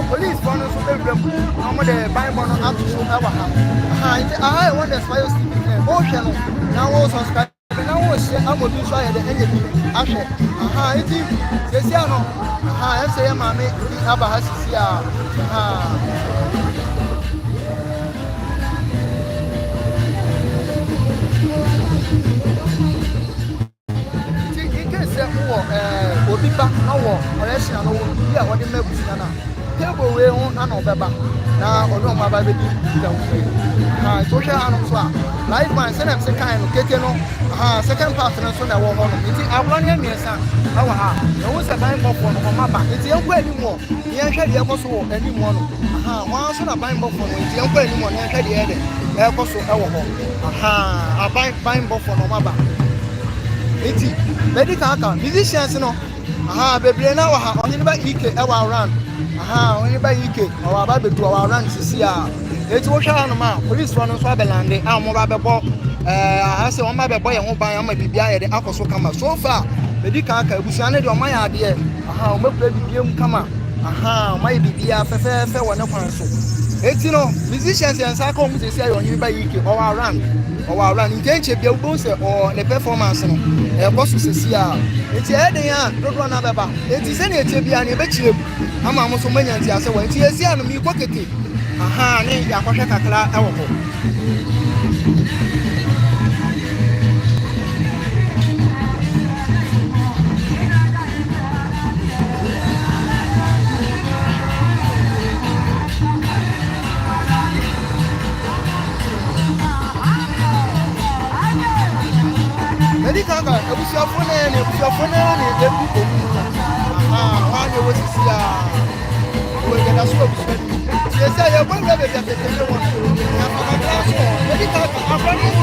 Police for no super problem. I'm going to buy one up to I want the fire ocean. Now also subscribe. Now I'm going to try the enemy. Ashe. Aha, it is. Yes, no. Aha, I say, Mammy, Abba has Obi back now, or else I know what the milk is now. Table way on and over back. Now, or no, my baby, social answer. Life man, send them second, second partner, so I will hold it. I want him, yes, sir. There was a time of one on my back. It's young anymore. He actually also anyone. Once on a bind book for it's young anyone, actually added. I also our home. A bind book for my back. It's very can't. Musicians, no. Baby, now Oheneba Ike, our run. Oheneba Ike, our Bible to our run to see. It's what I know. Police run on Swabeland, I'm more about. I say, on my boy, I won't buy on my BBI, the alcohol so come so far. The Dicaka, we send it on my idea. My baby, come on. My BBI, fair one of us. It's musicians and psychology say on you by Ike or our run. Or run intention be both or the performance. A boss to see. It's a head, don't run about. It is any Tibian, a bet you. I'm almost so many as I say, when TSC and me pocket. Name Yakosha our Kanga, it was your phone and it was your phone and it was we'll get us up. Yes, I have one rabbit that they want I'm running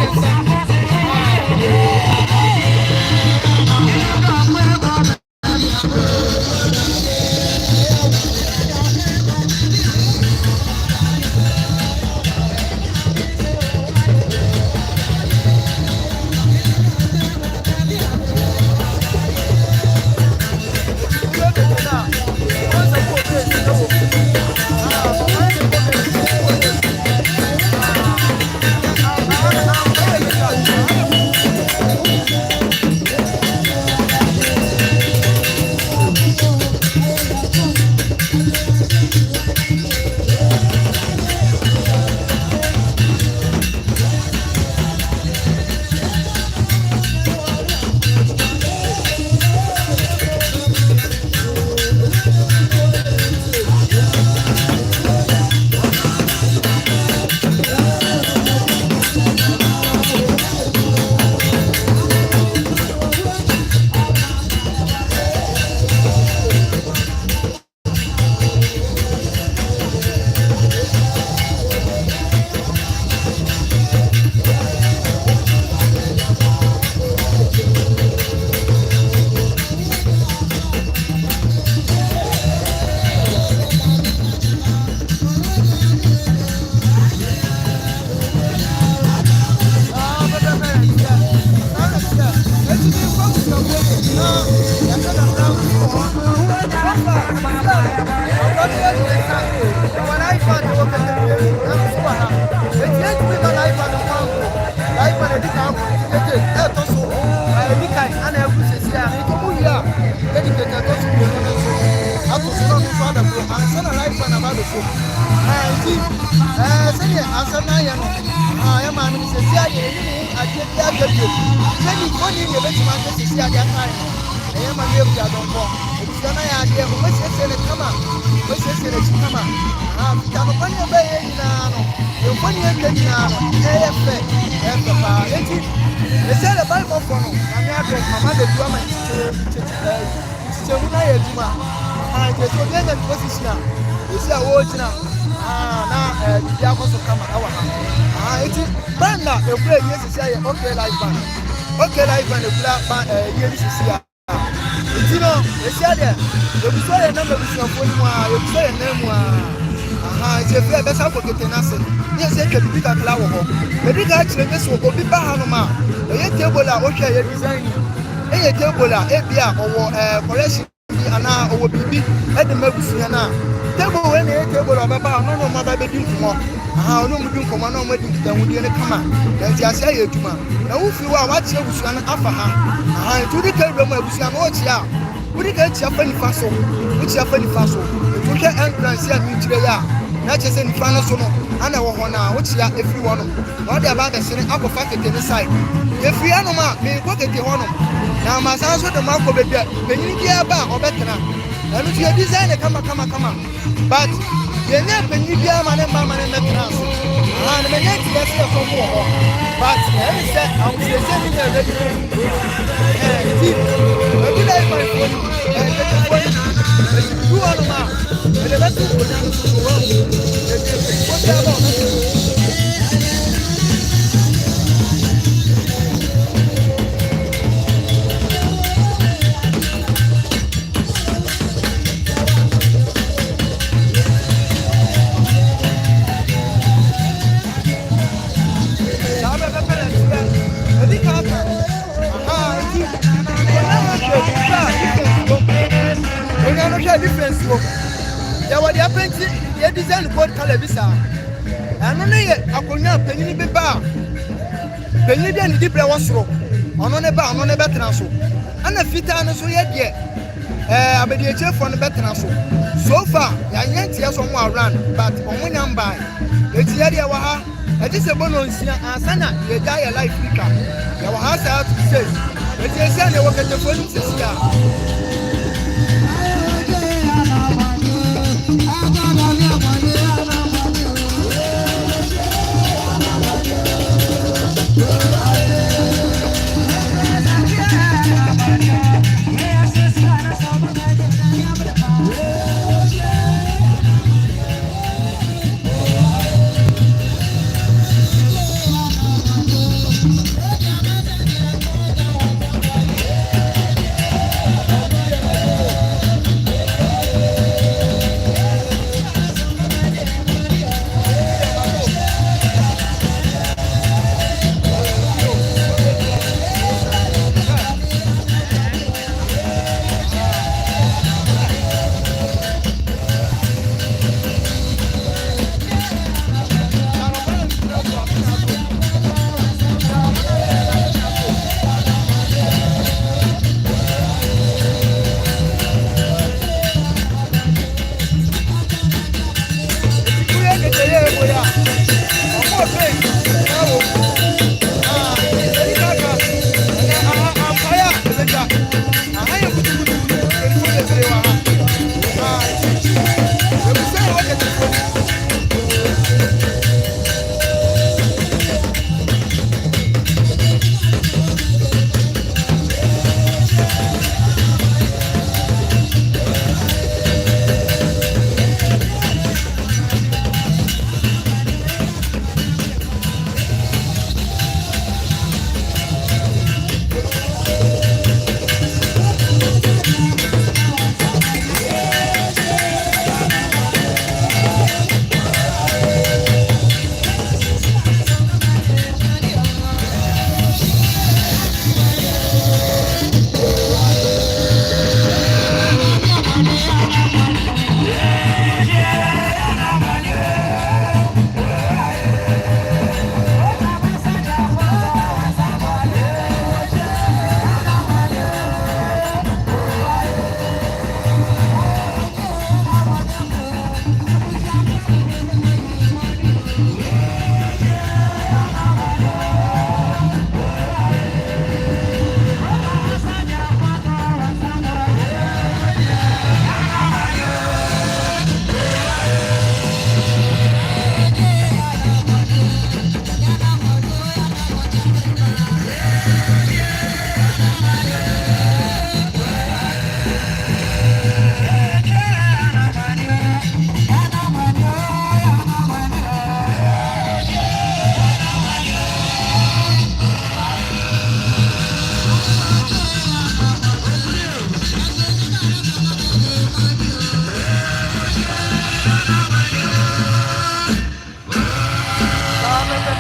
dedicate toso edikai ana ebu sesia e mu ya dedicate toso bi no so atoso no so adabo ansa na life na ba so ti sene ansa na ya no ya ma no sesia ye ni ade bi agabio sene koni ye betima sesia ya kai ya ma ye Akua Donkor ebusia na ya de mo sesia ne kama mo sesia ne kama ta no kwani be ye ni na no e kwani ye ni na no e fe ba eti e se le Bible for no na me ado mama de du ama chemu na ye duma je so de na position e se a wo jina na di akoso kama awa eti banda e kure ye sisi aye okay live band e kula ba ye sisi a eti no e se ade e bu so ye na me bu so fo ni mu a e bu so ye na mu a je fe be sa ko kete na se ni se ke bi ka kla wo ho e bi ga chire ne so obi ba ha no ma e ye table a wo hwe ye design e ye table a e bia owo correction ana owo bibi e de mabusu na table we na table obeba no ma ba be din ko ono mu din ko ma no ma din kita wudi ne kama na ti ase aye aduma na wo fi wa wa tie busu na afa ha tu di ka do ma busu na wo tia wudi ka tia fa ni fa so wo tia fa ni fa so wo ke entrance ya mi tire ya na che se ni fa no so no ana wo ho na wo tia efi wo no na de aba ga sene akofa kete ne side efi ano ma me ko kete ho no na ma sa so de ma ko be bia benyin bia ba obetena na no tie design kama but ye ne benyin bia ma ne metena so na me ne ti se so mo ho but e se am se ni ne ready ti e bi dai my phone the phone you are ma e le betu ko na so wo e ko ta ba na difference wo ya wadi apenti ya design code color bisa ano ne ye akonya panyin bi ba panyin bi ani dibre wasoro ono ne betena so ana fita no so ye de abedi echefo no betena so far ya nyanti ya so mo around but omo nyamba eti ya de wa ha eti se bono nsia asana ye da ya life fika ya wa ha sa to say eti ese ne wo kete fo ni sisia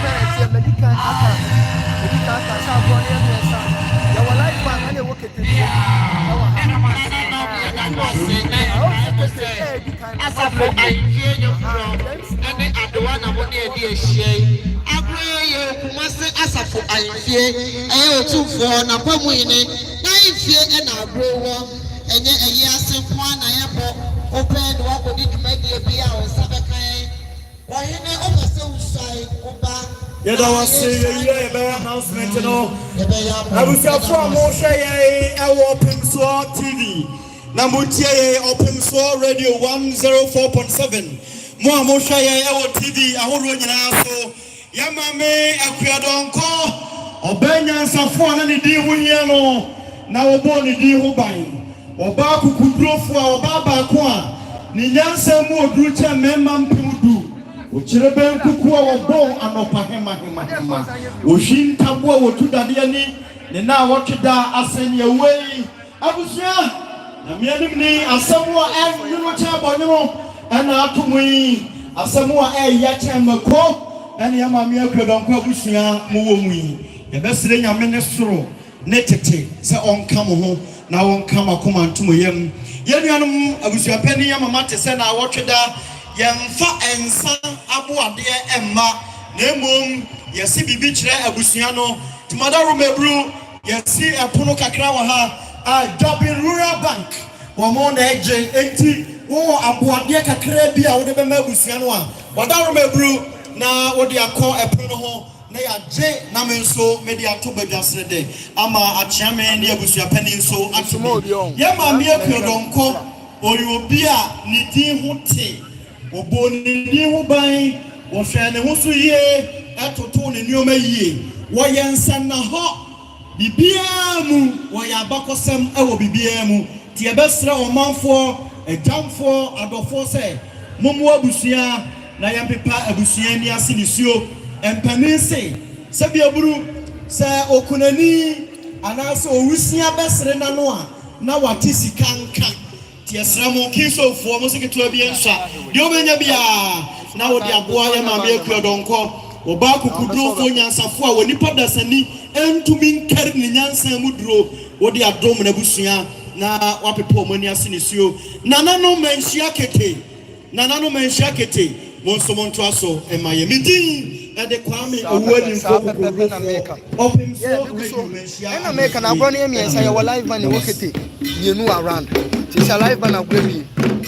parents medical aka sa abro ne yesa ya wa life man na wo kete ya wa ha asafo ayie nyofro ene adowa na mo ne edi ehie agro ye kumase asafo ayie otufo na pamu ine na ifie na agro wo enye eyi asefo na yebo open wa ko di dwumadi bia o sabekan wahene opese usai oba yeda wase ye be announcement no abusafo mo hwe ewo Pimso TV na mutie Pimso radio 104.7 mo hwe ewo TV ahoro nyina so yamame Akua Donkor obanyansafo na ne din ho hie no na obo ne din ho ban oba kukudrofo oba ba ko a ni nyansa mu oduru che memma mpimudu ochirebe nkuku a wobon anopa hema ohintabo a wotudade ani ne na wotweda aseni awei abusua na mianim ni asemu a enwuno cha bonyo ana atomui asemu a eya cha mako ene ya mame Akua Donkor abusua mo wo mu yi ye besire nyame ne soro ne tete se onka mo ho na wonka makoma ntomo yam yenuanom abusua pani ya mama te se na wotweda yemfa ensa aboade emma na emom yesi bibi kire abusua no tumada romebru yesi epono kakra wa ha a Tabiri rural bank womo na eje enti wo aboade kakra bi a wo de be ma abusua no a wada romebru na wo de akọ epono ho na ya je na menso media to badwasrede ama achiame ne abusua pani nso atomo ye mame Akua Donkor oyobi a ni din ho te obo ni ho ban wo hwe ne ho so yie atoto ne nioma yie wo yensa na ho bibia mu wo ya bakosem ewo bibia mu ti ebesra omanfo ejamfo adofo se momo abusua na yampepa abusua ni asinisio empanese se bia buru se okunani anaso owusia besre na no a na wate sikanka tiesramo kiso fo mo seketo bia nsa de obenya bia na wo de aboa ya mame Akua Donkor oba kukudro fo nyansafo a woni padasani entumi nkari ni nyansa mu duro wo de adom na busua na wapepo mani asinisio nanano manhia kete monsomonto aso emaye midin ede kwame owani mfoko ena meka na agro ne emiensa ya live man wo kete yenu around ti sa live man agrewi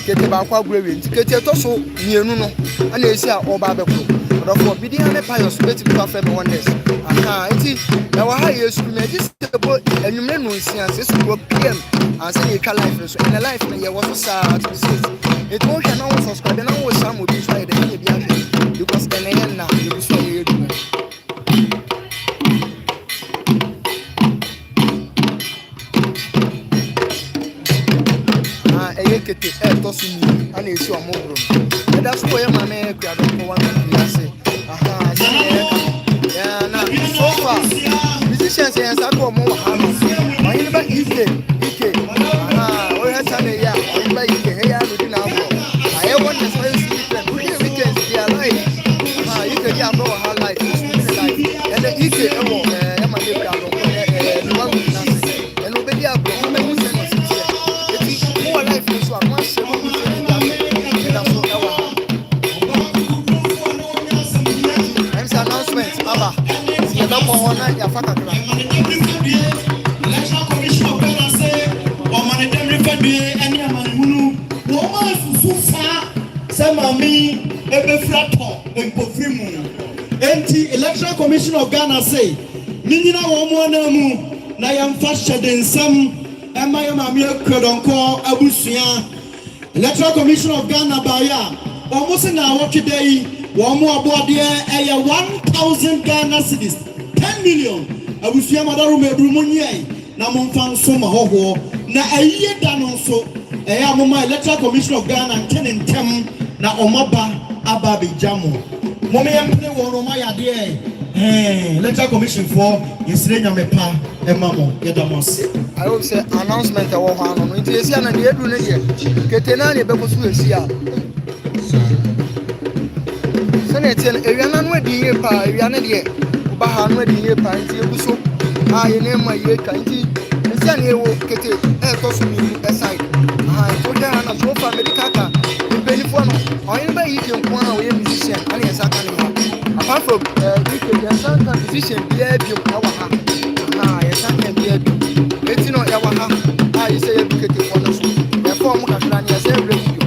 kete ba kwa agrewi kete to so yenu no ana esi a oba beko rofo bidia ne payos beti bi fa me wonders aha enti na wa ha yesu me just bo enwumre no nsia se so go pm ase ye ka life so in the life na ye wo so sa to say it won't na wo subscribe na wo sam obi so ye de ye bia because ene na you so ye do kete to so ni ana esi omobro e da so ye mame Akua Donkor wa na say aha yeah na so far musicians here say ko mo ha ma yin ba ike aha o he ta ne ya o ba ike he ya no di na abo aye won na so see different we weekends they are live aha ike dia go ha live and the ike e wo ya ma le Akua Donkor no wa na say and o be dia go ma mu se no see it mo life so a mo se mo bi e da so e wo announcement aba ye ba mo hona ya fakakra Electoral Commission of Ghana say o man dem refedue eni amanhunu wo ma susufa se mami ebefrato empofrimu enti Electoral Commission of Ghana say ninyina wo mo na mu na yamfa hyedensam ema ya mami Akua Donkor abusua Electoral Commission of Ghana baya o mo se na wotwedai wo mo abode eye 1000 Ghana cedis 10 million abusua madaru mebru munye na momfa nso ma hoho na ayiye da no nso amoma Electoral Commission of Ghana ntentem na omaba aba bejamo momme yempne wo ma yade Electoral Commission for yesire nyamepa emamo yedamos I hope say announcement wo ho ano nti esi na de edu ne ye ketena ne bekosu esi a Senator, Ariana, no idea, pa, Ariana, dear. Baha, no idea, pa, and you so. I name my year, Kanti. And then you will get it, toss me aside. I told her, and I'm so far, Medicata. In Benifono, or anybody you can want away musician, and yes, I can. Apart from the son musician, be a view, our yes, I can be a view. Let's know, our I say, educated for us. Therefore, Mukashan, yes, every you.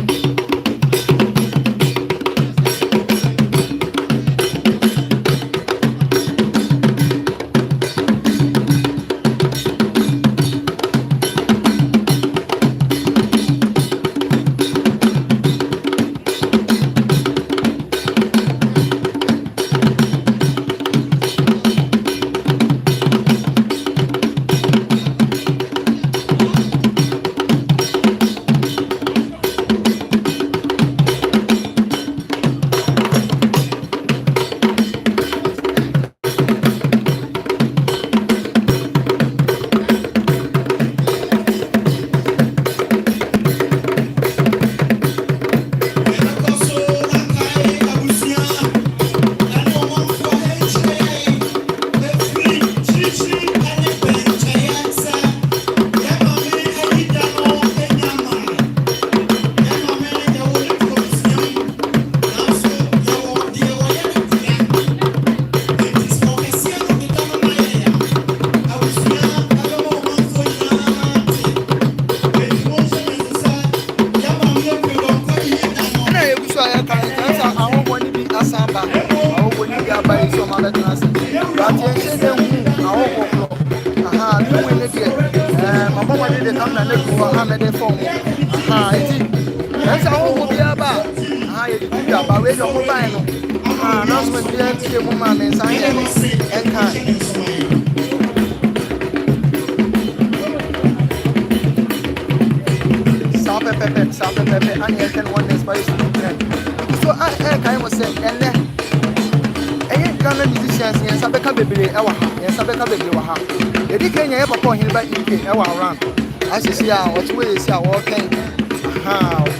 What's where is our walking?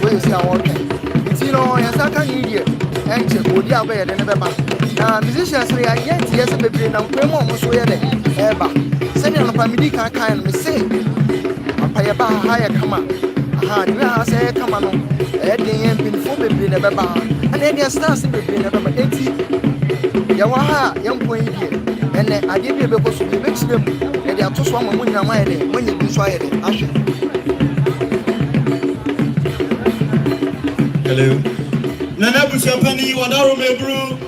Where is our walking? It's you know, yes, I can hear you. And you would be aware than ever. Musicians, we are yet, yes, a baby, and we're almost where they ever. Sending on a Pamedica kind of say, a payaba higher come on. You have said, come on, Eddie and been for baby never bar. And then your stars in baby never 80. Yawaha, young point here. And then I give you a because we mix them. And they are too strong when you're mine when you do try it. Hello. Nana Bushapani, Wadaro Mebru,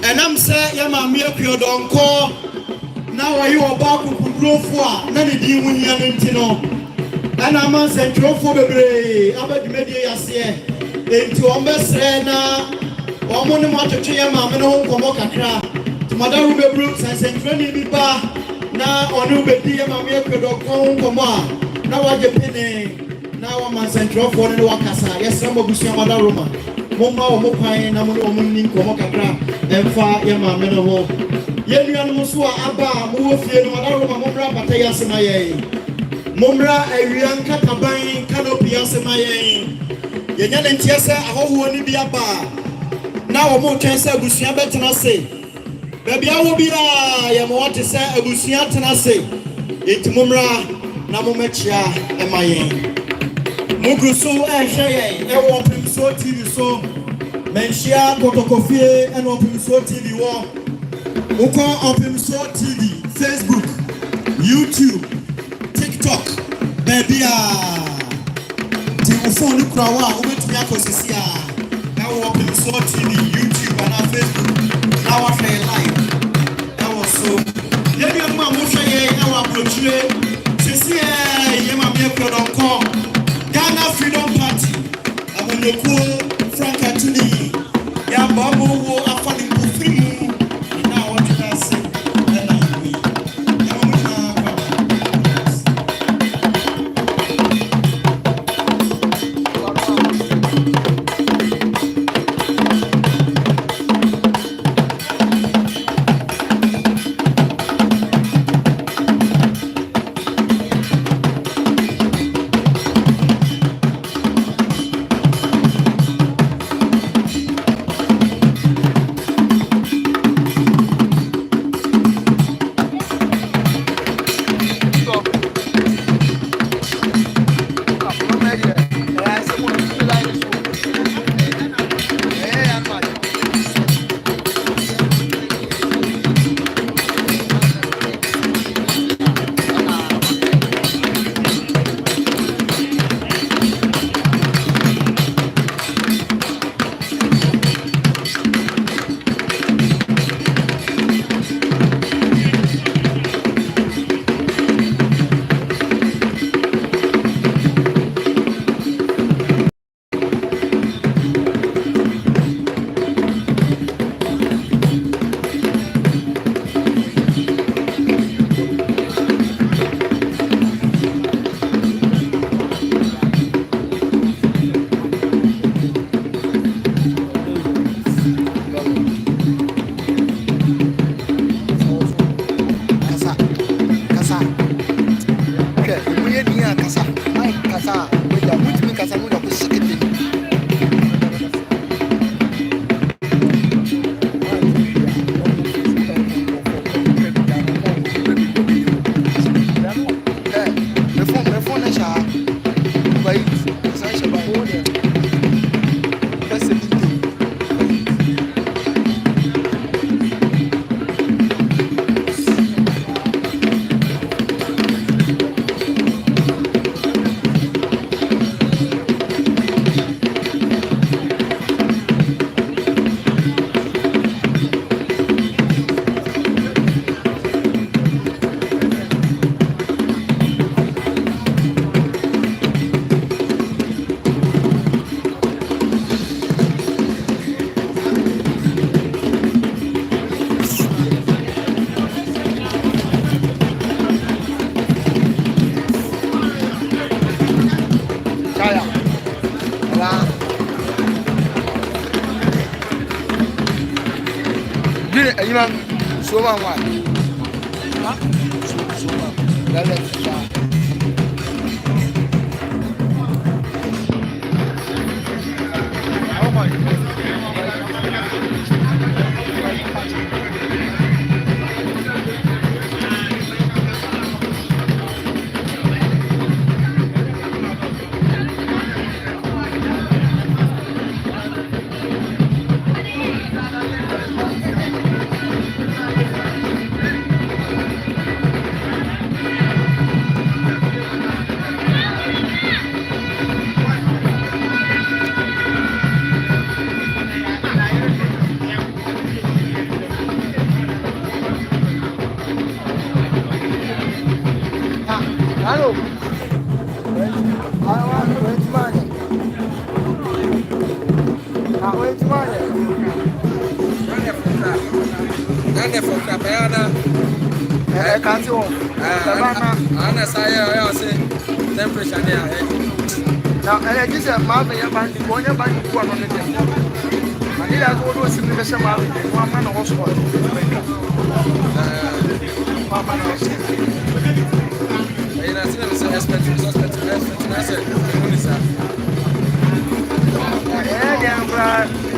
and I'm saying, Akua Donkor. Now are you about to grow for? None of you when you're in. And I'm on Central for the Bray, about the media, into Ombesrena, or Monomotoya, Mamma, Komokakra, to Madame Brooks and Central Nibiba, now on Ubedia, Akua Donkor, now what you penny. Now I'm on Central for the Wakasa. Yes, some of Bushamada Roma. Moma or Mokai, Namu, Komokakra, and far Yama Menavo. Yemian Musua Abba, Mufi, Madama, Mumra, Pataya Semaye. Mumra, Arian Katabai, Canopia Semaye. Yanyan and Tiasa, a whole one be a bar. Now a more chance of Bushia Tenase. Baby, I will be I am what to say a Bushia Tenase. It Mumra, Namumecha, and my Mugusu and Shay, and Open So TV so. Menshia, Kotokofie, and Open So TV war. Uko Open So TV, Facebook, YouTube, TikTok, baby. Phone Krawa, went to Yakosisia. Now Open So TV, YouTube, and our Facebook. Now I feel live. That was so. Let me have my Musha, now I'm going Akua Donkor, Ghana Freedom Party. I'm on the cool Frank Atuni. Yambamu, Afani Kufimu. Now what did I say? Did you know so one? Hello. I want to wait money. I wait money. For Capiana, I can't do. Anna Saya, I say, temperature there. Now, I just have Mamma and the one about one on the table. I need to go to see the same one man also.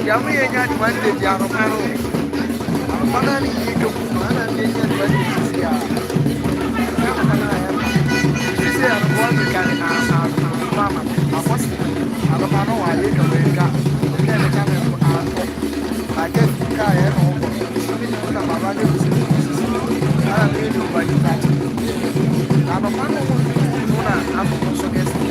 Yummy and got one day, Yamano. Manani, you do, Manani, she said, I'm going to carry Mama. I don't know why you can wake up. I guess you can't home. I don't know what you got. I'm a man. I'm also guessing.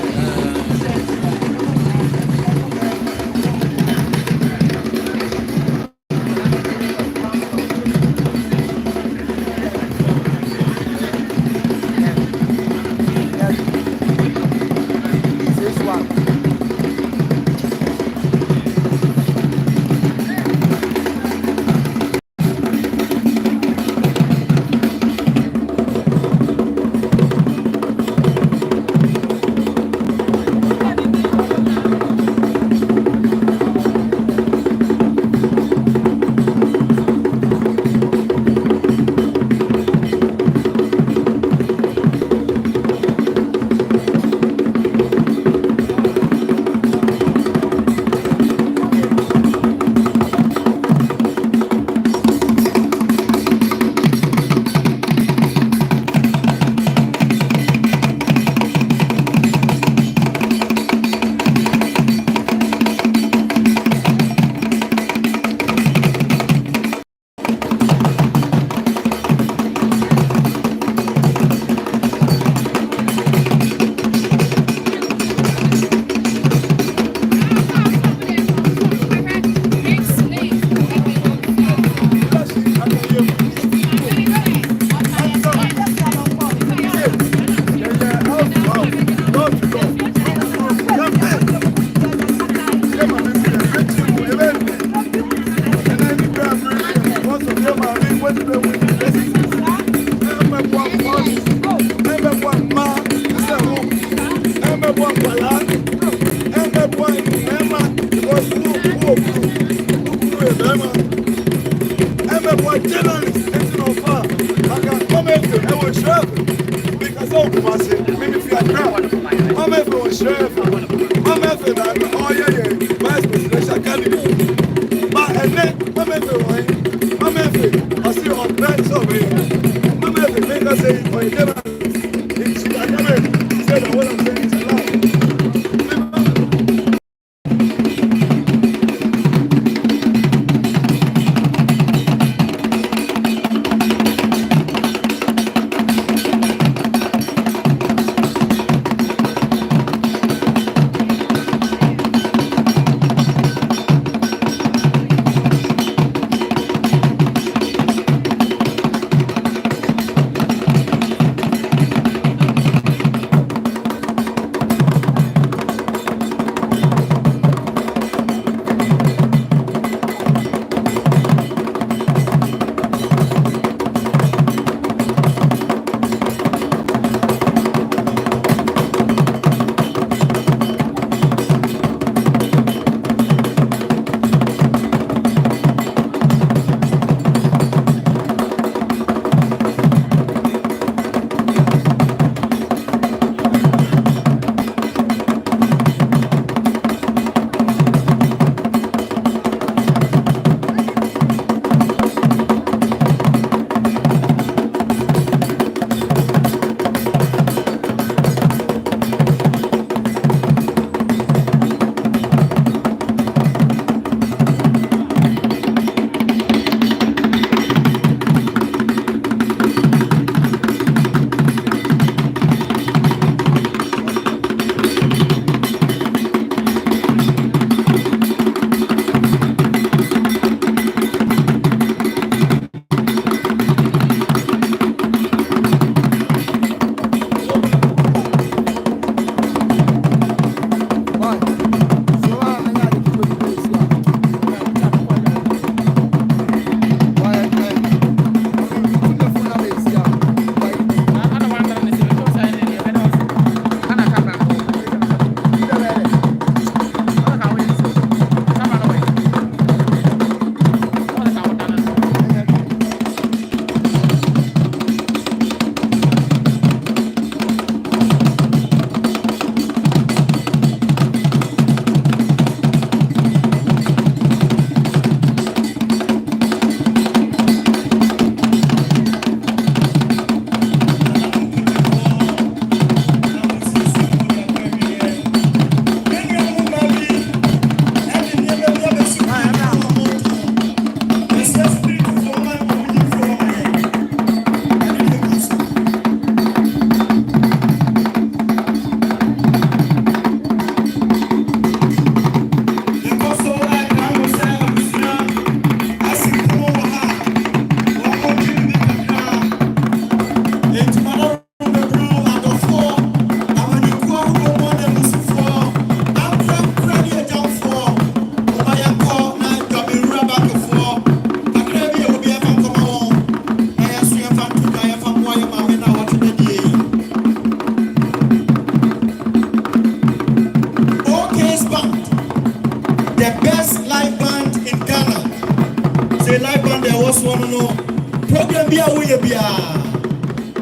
program be a way be a.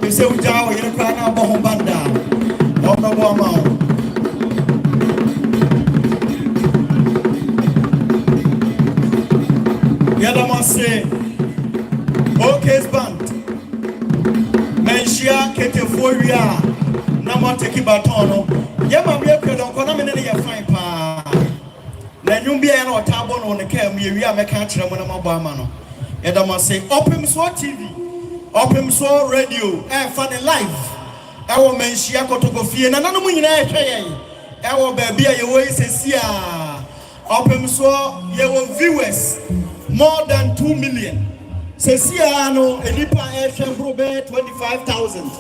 You say we jaw you cry now about banda. What no more amount. The other one say, okay, band. Menshia Keteforia, Namateki Batono. Yama don't call them in a fine pa. Then you be an tabon on the cam, we are making when I'm a barman. The other one say, Open Soul TV, Open Soul Radio, and funny life. Our Menshia Kotogofia, and another winning our baby, you always say, Open Soul, your viewers. More than 2 million. Sesiano, Elipa Airsham Robert 25,000.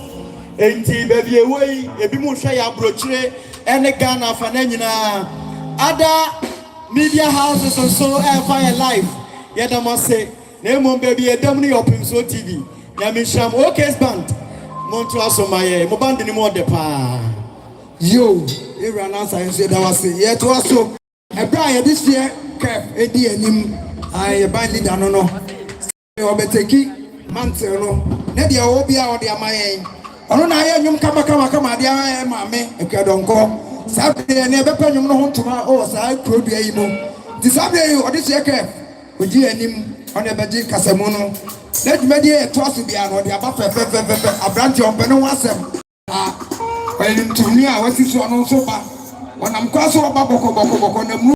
Enti baby away, Ebimu Shaya Broche, and a Ghana Fanenina. Other media houses and so air fire live. Yet I must say, name baby a Domini Open Soul TV. Yamisham Okes Band. Montraso Maye, Moband anymore de pa. Yo, Iran answer and said that was it. Yet also a Brian this year, Keff, Eddie and him. I bind it down no. Obeteki mantel no. Nedia obia or the amaye. Ono na ye nyum kama dia mame Akua Donkor. Sabe ne bepa nyum no hontuma o sa krodua yi no. Di sabe yi odi se Keff. Oji anim on e beji kasemu no. Na dwumadi e to aso bia no de aba fe abranti on pene ho asem. Ah. Oyin tumi a wasi so no so ba. Onam kwaso oba boko na mu